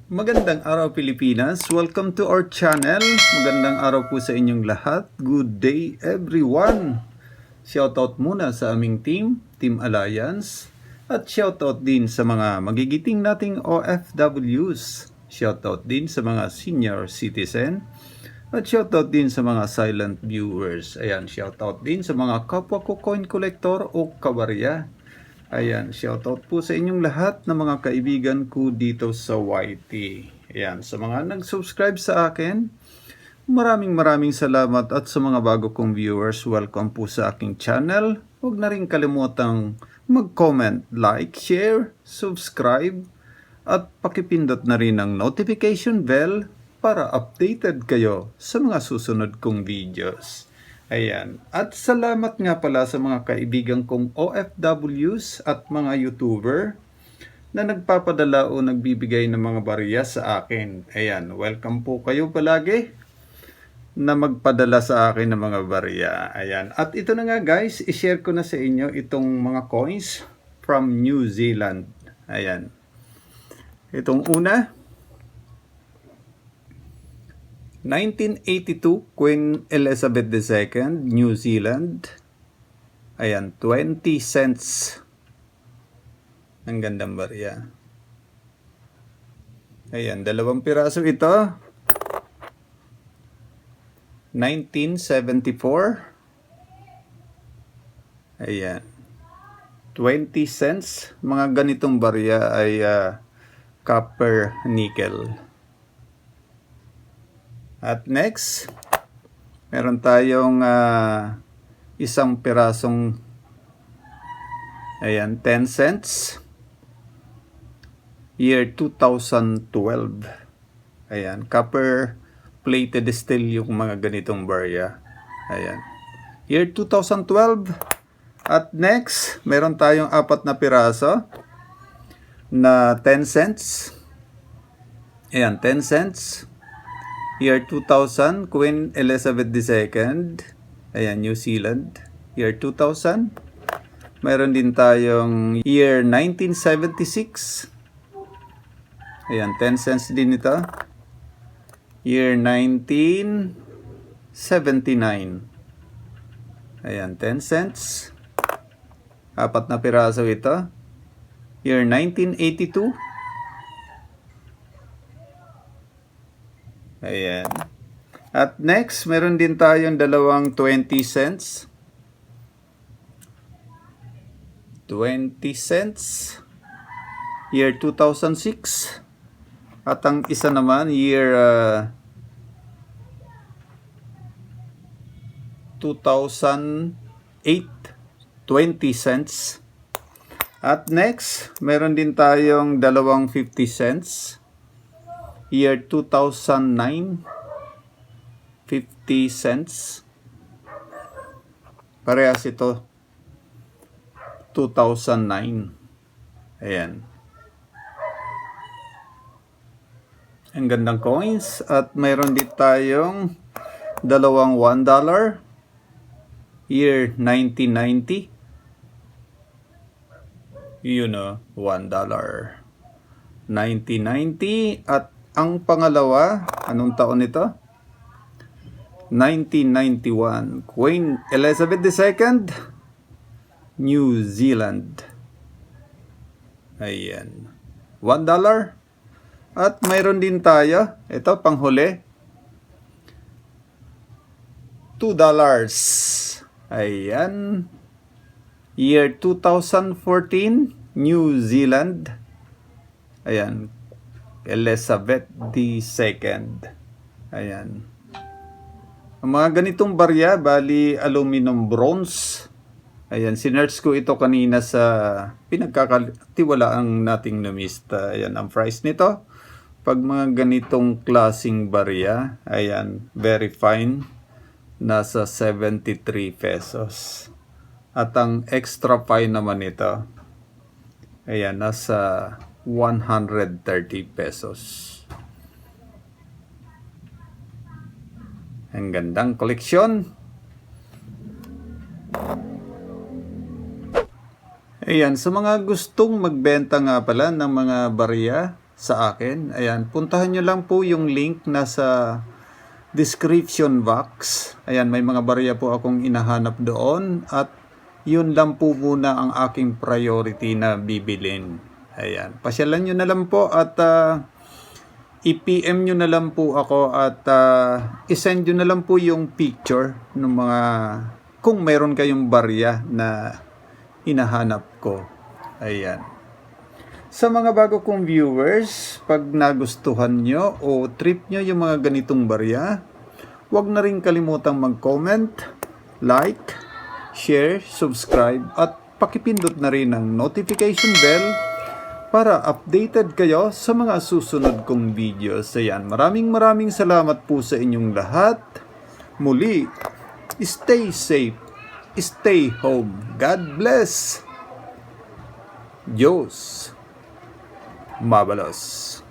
Magandang araw Pilipinas. Welcome to our channel. Magandang araw po sa inyong lahat. Good day everyone. Shoutout muna sa aming Team Alliance. At shoutout din sa mga magigiting nating OFWs. Shoutout din sa mga senior citizen. At shoutout din sa mga silent viewers. Ayan, shoutout din sa mga kapwa ko coin collector o kabarya. Ayan, shoutout po sa inyong lahat ng mga kaibigan ko dito sa YT. Ayan, sa mga nag-subscribe sa akin, maraming salamat at sa mga bago kong viewers, welcome po sa aking channel. Huwag na rin kalimutang mag-comment, like, share, subscribe, at pakipindot na rin ang notification bell para updated kayo sa mga susunod kong videos. Ayan. At salamat nga pala sa mga kaibigan kong OFWs at mga YouTuber na nagpapadala o nagbibigay ng mga barya sa akin. Ayan. Welcome po kayo palagi na magpadala sa akin ng mga barya. Ayan. At ito na nga guys, i-share ko na sa inyo itong mga coins from New Zealand. Ayan. Itong una, 1982, Queen Elizabeth II, New Zealand. Ayan, 20 cents. Ang gandang barya. Ayan, 2 piraso ito. 1974. Ayan. 20 cents. Mga ganitong barya ay copper nickel. At next, meron tayong isang pirasong, ayan, 10 cents. Year 2012. Ayan, copper plated steel yung mga ganitong barya. Ayan. Year 2012. At next, meron tayong 4 na piraso na 10 cents. Ayan, 10 cents. Year 2000, Queen Elizabeth II. Ayan, New Zealand. Year 2000. Mayroon din tayong year 1976. Ayan, 10 cents din ito. Year 1979. Ayan, 10 cents. 4 na piraso ito. Year 1982. Ayan. At next, meron din tayong 2 20 cents. 20 cents. Year 2006. At ang isa naman, year 2008. 20 cents. At next, meron din tayong 2 50 cents. Year 2009, 50 cents. Parehas ito, 2009. Ayan. Ang gandang coins. At mayroon din tayong 2 $1. Year 1990. You know, $1. 1990. At ang pangalawa, anong taon ito? 1991. Queen Elizabeth II, New Zealand. Ayan. $1. At mayroon din tayo, ito panghuli, $2. Ayan. Year 2014, New Zealand. Ayan. Elizabeth II. Ayan. Ang mga ganitong barya, bali aluminum bronze. Ayan, sinerch ko ito kanina sa pinagkakatiwalaang nating numista. Ayan, ang price nito. Pag mga ganitong klaseng barya, ayan, very fine. Nasa 73 pesos. At ang extra fine naman ito, ayan, nasa 130 pesos. Ang gandang koleksyon. Ayan, sa mga gustong magbenta nga pala ng mga barya, sa akin. Ayan, puntahan nyo lang po yung link nasa description box. Ayan, may mga barya po akong inahanap doon at yun lang po muna ang aking priority na bibilin. Ayan, pasyalan nyo na lang po at i-PM nyo na lang po ako at isend nyo na lang po yung picture ng mga kung mayroon kayong barya na hinahanap ko. Ayan. Sa mga bago kong viewers, pag nagustuhan nyo o trip nyo yung mga ganitong barya, huwag na rin kalimutang mag-comment, like, share, subscribe, at pakipindot na rin ang notification bell para updated kayo sa mga susunod kong videos. Ayan, maraming salamat po sa inyong lahat. Muli, stay safe, stay home. God bless. Diyos mabalos.